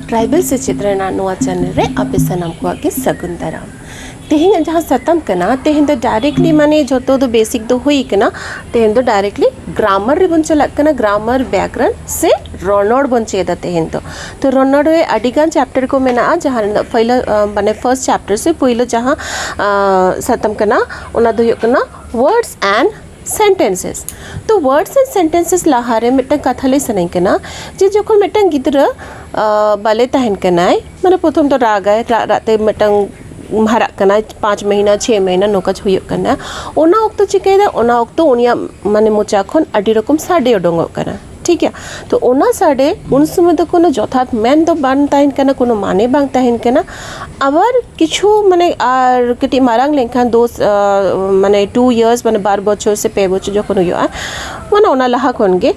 tribal सेचेद Raina नोआ channel रे आपे सनाम को के सगुन दाराम तेहें जहाँ सतम कना तेहें तो डायरेक्टली माने जो तो बेसिक तो हुई कना तेहें तो डायरेक्टली ग्रामर रे बन चलक कना ग्रामर व्याकरण से रनड़ बन चेदा तेहें तो रनड़ रे अडिगान चैप्टर को मेना जहाँ पहला माने फर्स्ट चैप्टर से पहला जहाँ सतम कना उना दो कना वर्ड्स एंड सेंटेंसेस तो वर्ड्स एंड सेंटेंसेस लाहारे मिट्टन कथा ले सनाई कना जे जोखन मिट्टन गिद्रा बाले तहन कनाय माने प्रथम तो रागाय राते मिट्टन हरा कना 5 महीना 6 महीना नोकाच हुयुग कना ओना ओक्तो चिकायदा ओना ओक्तो उनिया माने मोचा खन आडी रकम साडे ओडोंगो कना ठीक है तो ओना साडे उन समय तो कोनो जथात मेन तो बान तहन कना कोनो माने बांग तहन कना आबार किछु माने आर कटी मारांग लेखान दोस माने 2 इयर्स माने 12 बछर से 5 बछर जखन हुयुआ माने ओना लाहा खन गे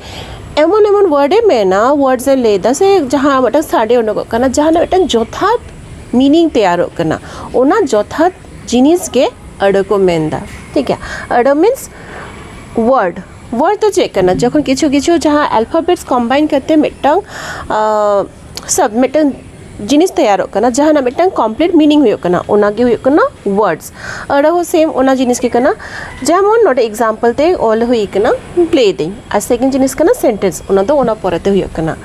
एमन एमन वर्डे मेना वर्ड्स लेदा से जहां मटा साडे ओडोंगो कना जहां मिटन जथात मीनिंग तैयार करना ओना जथात जिनिस के अड़ को मेनदा ठीक है अड़ मीन्स वर्ड तो चेक करना जखन किछु किछु जहाँ अल्फाबेट्स कंबाइन करते मिटंग सब मिटंग जिनिस तैयार करना जहाँ ना मिटंग कंप्लीट मीनिंग हुयो करना ओना के हुयो करना वर्ड्स अड़ हो सेम ओना जिनिस के करना जेमन नोटे एग्जांपल ते ऑल हुई करना प्ले दे आ सेकंड जिनिस करना सेंटेंस ओना तो ओना परते हुयो करना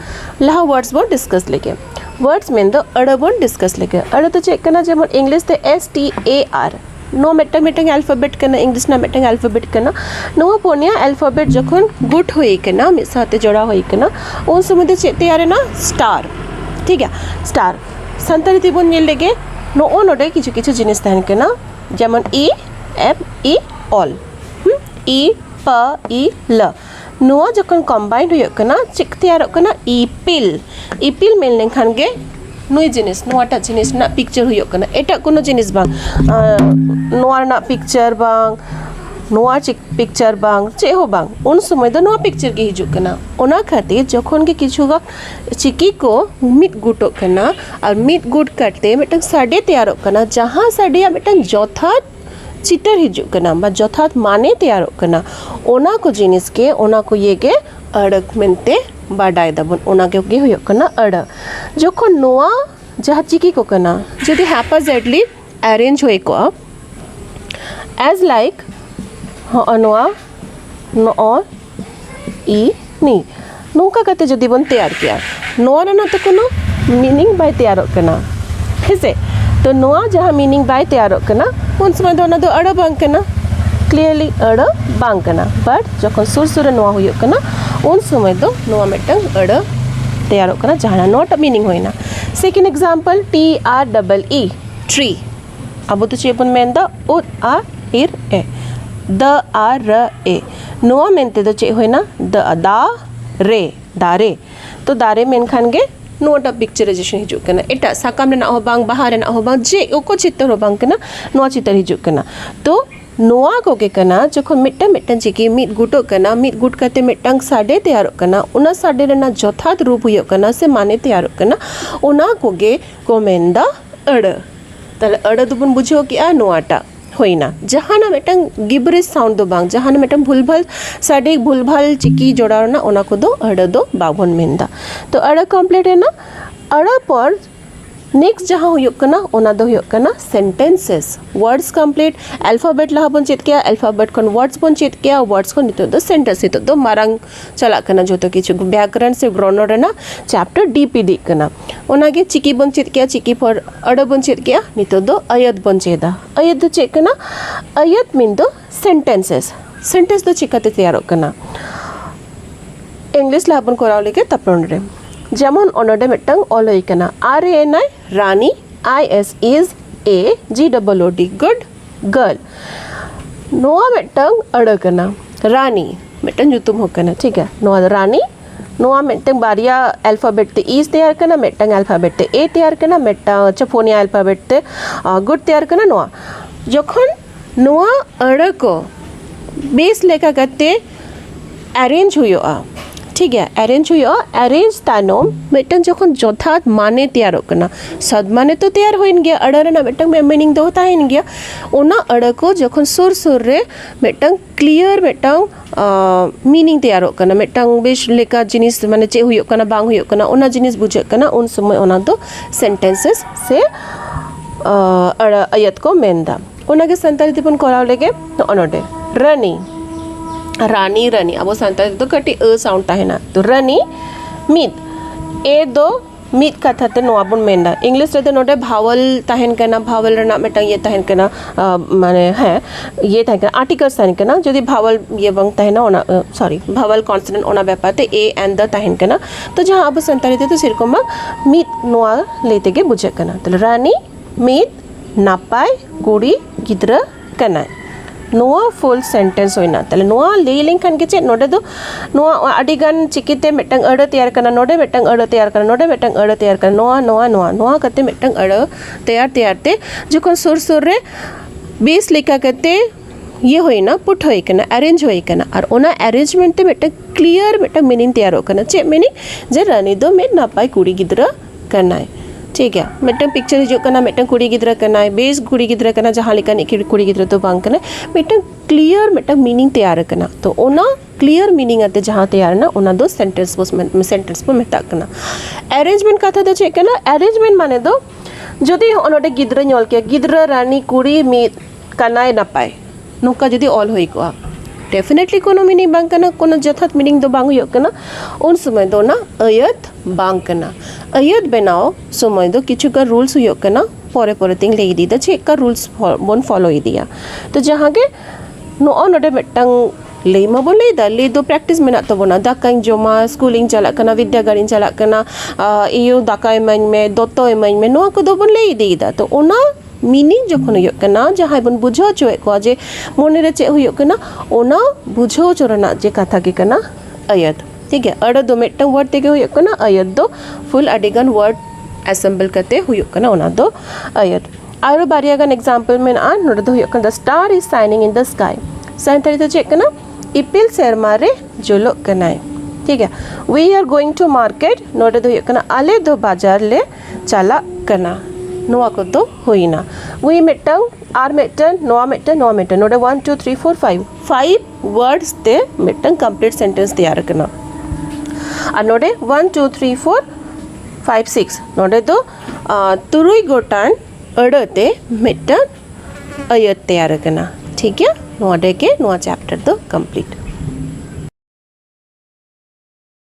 लहा वर्ड्स बो डिस्कस लेके वर्ड्स में दो अड़ बन डिस्कस लेके अड़ तो चेक करना जब इंग्लिश ते STAR नो मिटंग अल्फाबेट करना इंग्लिश ना मिटंग अल्फाबेट करना नो पोनिया अल्फाबेट जखन गुट होई करना मिद साथे जोड़ा होई करना उन समय ते चेते यारे ना स्टार ठीक है स्टार संताली तिबन नेल लेगे नो ओ नोडे किछु किछु जिनिस तहन करना जेमन EFE all E P I L नोआ जखन कंबाइन हुयो कना चिक तैयार कना इपिल मेल लेखान गे नुई जिनिस नोआटा जिनिस ना पिक्चर हुयो कना एटा कोनो जिनिस बांग नोआ ना पिक्चर बांग नोआ चिक पिक्चर बांग चे हो बांग उन समय दो नोआ पिक्चर के हिजुक कना ओना खातिर जखन के किछु वक्त चिकी को मिट गुटो कना और मिट गुट करते मिटन साडे तैयार कना जहां साडे मिटन जथात चिटर हिजुक कना बा जथात माने तैयार कना ओना को जिनिस के ओना को ये के अड़क मेनते बाडाय दबन ओना के हुयो कना अड़ जखन नोआ जहा चिकी को कना जदि हैपाजेडली अरेंज होय को एज लाइक नोआ नो ई नी नोका कते जदि बन तैयार किया नोआ ना तो कोनो मीनिंग बाय तैयार कना हेसे तो नोआ जहाँ मीनिंग बाय तैयार करना उन समय दो अड़ बांग करना क्लियरली अड़ बांग करना बट जखन सुर नोआ हुयो करना उन समय दो नोआ मिटंग अड़ तैयार करना जहाँ नोट मीनिंग होइना सेकंड एग्जांपल TREE ट्री अब तो चेपन main the ud uh इर A the आ र ए नोआ मेनते दो चे होइना द दा रे दारे तो दारे मेन खान गे नोटा पिक्चराइजेशन हिजुक कना एटा साकाम रेना हो बांग बाहर रेना हो बांग जे ओको चित्र हो बांग कना नोआ चित्र हिजुक कना तो नोआ को के कना जखन मिट्टन चिकी मिट गुटो कना मिट गुट करते मिट्टंग साडे तैयार कना उना साडे रेना जथात रूप हुयो कना से माने तैयार कना उना को गे कोमेंदा अड़ तले अड़ दुबन बुझो कि आ नोआटा होइना जहाना मिटंग गिबरिश साउंड दो बांग जहाना मिटंग भूलभाल साडे भूलभाल चिकी जोड़ाना ओना को दो अड़ दो बाबन मेंदा तो अड़ कंप्लीट है ना अड़ पर नेक्स्ट जहाँ हुयुक कना ओना दो हुयुक कना सेंटेंसेस वर्ड्स कंप्लीट अल्फाबेट लहा बन चेत किया अल्फाबेट खन वर्ड्स बन चेत किया वर्ड्स को नितो दो सेंटेंस नितो दो मारंग चला कना जो तो किछु व्याकरण से रनड़ रेना चैप्टर डीपी दी कना ओना गे चिकी बन चेत किया चिकी पर अड़ बन चेत किया नितो दो अयत बन चेदा अयत दो चेक कना अयत मीन दो सेंटेंस दो चिकाते तैयार कना इंग्लिश लहा बन कोराव लेके तपरण रे जेमन ओनडे मिटंग ऑल होई कना RANI रानी ISIS AGOOD गुड गर्ल नोआ मिटंग अड़ कना रानी मिटंग जुतुम हो कना ठीक है नोआ रानी नोआ मिटंग बारिया अल्फाबेट ते ईज तैयार कना मिटंग अल्फाबेट ते ए तैयार कना मिटंग चफोनिया अल्फाबेट ते गुड तैयार कना नोआ जखन नोआ अड़ को बेस लेखा करते अरेंज हुयो ठीक गया अरेंज हुआ अरेंज तायनम मिटन जखन जथात माने तैयार कना सद माने तो तैयार होइन गया अड़ा रेना मिटन मीनिंग दो ताहिन गया ओना अड़ा को जखन सुर सुर रे मिटन क्लियर मिटन मीनिंग तैयार कना मिटन बेश लेका जिनिस माने चे हुयो कना बांग हुयो कना ओना जिनिस बुझे कना उन समय ओना दो सेंटेंसेस से अड़ा अयत को मेनदा ओनागे संताली तिपन कराव लेगे ओनोडे रनी रानी रानी अब संताली तो कटी अ साउंड ताहेना तो रानी मिद ए दो मिद कथा ते नोआ बन मेंदा इंग्लिश रे तो नोडे भावल ताहेन कना भावल रेना मिटन ये ताहेन कना माने है ये ताहेन कना आर्टिकल्स ताहेन कना जदि भावल ये बंग ताहेना ओना सॉरी भावल कॉन्सोनेंट ओना व्यापार ते ए एंड द ताहेन कना तो जहां अब संताली ते तो सिरकोमा मिद नोआ लेते के बुझे कना तो रानी मिद नापाय गुड़ी गिद्रा कना नोआ फुल सेंटेंस होइना तले नोआ ले लेंखान के चेक नोडे दो नोआ अडिगान चिकिते मिटंग अड़ा तैयार करना नोडे मिटंग अड़ा तैयार करना नोडे मिटंग अड़ा तैयार करना नोआ नोआ नोआ नोआ कते मिटंग अड़ा तैयार तैयार ते जखन सुर सुर रे बेस लेका कते ये होइना पुट होई कना अरेंज होई कना और ओना अरेंजमेंट ते मिटंग क्लियर मिटंग मीनिंग तैयार हो कना चेक मीनिंग जे रानी दो में नापाय कुड़ी गिद्रा करना है ठीक है मिटन पिक्चर हिजो कना मिटन कुड़ी गिद्रा करना है बेस कुड़ी गिद्रा करना जहाँ लेका निकी कुड़ी गिद्रा तो बांग करना मिटन क्लियर मिटन मीनिंग तैयार करना तो ओना क्लियर मीनिंग आते जहाँ तैयार ना ओना दो सेंटेंस पर मेता करना अरेंजमेंट कथा दो चेक करना अरेंजमेंट माने दो जदि ओनोडे गिद्रा नोल के गिद्रा रानी कुड़ी मिद कनाय नपाय नोका जदि ऑल होई को डेफिनेटली कोनो मीनिंग बांग करना कोनो जथात मीनिंग दो बांग हुयो करना उन समय दो ना अयत बांग करना अयत बनाओ समय दो किछु का रूल्स हुयो करना परे परे तिंग ले दी द चेक का रूल्स बोन फॉलो दिया तो जहां के नो नोडे मिटंग ले मा बोन ले दा ले दो प्रैक्टिस मेना तो बोना दाकाई जोमा स्कूलिंग चला करना विद्यागारिन चला करना इयो दाकाई मन में दोतो मन में नो को दो बोन ले दी दा तो ओना मीनिंग जखन हुयो कना जहां बन बुझो चोए को जे मोने रे चे हुयो कना ओना बुझो चोरना जे कथा के कना अयत ठीक है अड़ा दो मिटंग वर्ड तेगे हुयो कना अयत दो फुल अडिगन वर्ड असेंबल करते हुयो कना ओना दो अयत आरो बारियागन एग्जांपल में आ नोडे दो हुयो कना the star is shining in the sky साइंतरी तो चेक कना इपिल सेरमा रे जोलो कनाय ठीक है we are going to market नोडे दो हुयो कना आले दो बाजार ले चला कना नोआ को तो होइना वी मिटंग आर मिटन नोआ मिटन नोडे 1 2 3 4 5 वर्ड्स ते मिटंग कंप्लीट सेंटेंस तैयार करना और नोडे 1 2 3 4 5 6 नोडे दो तुरुई गोटान अड़ते मिटन अयत तैयार करना ठीक है नोडे के नोआ चैप्टर तो कंप्लीट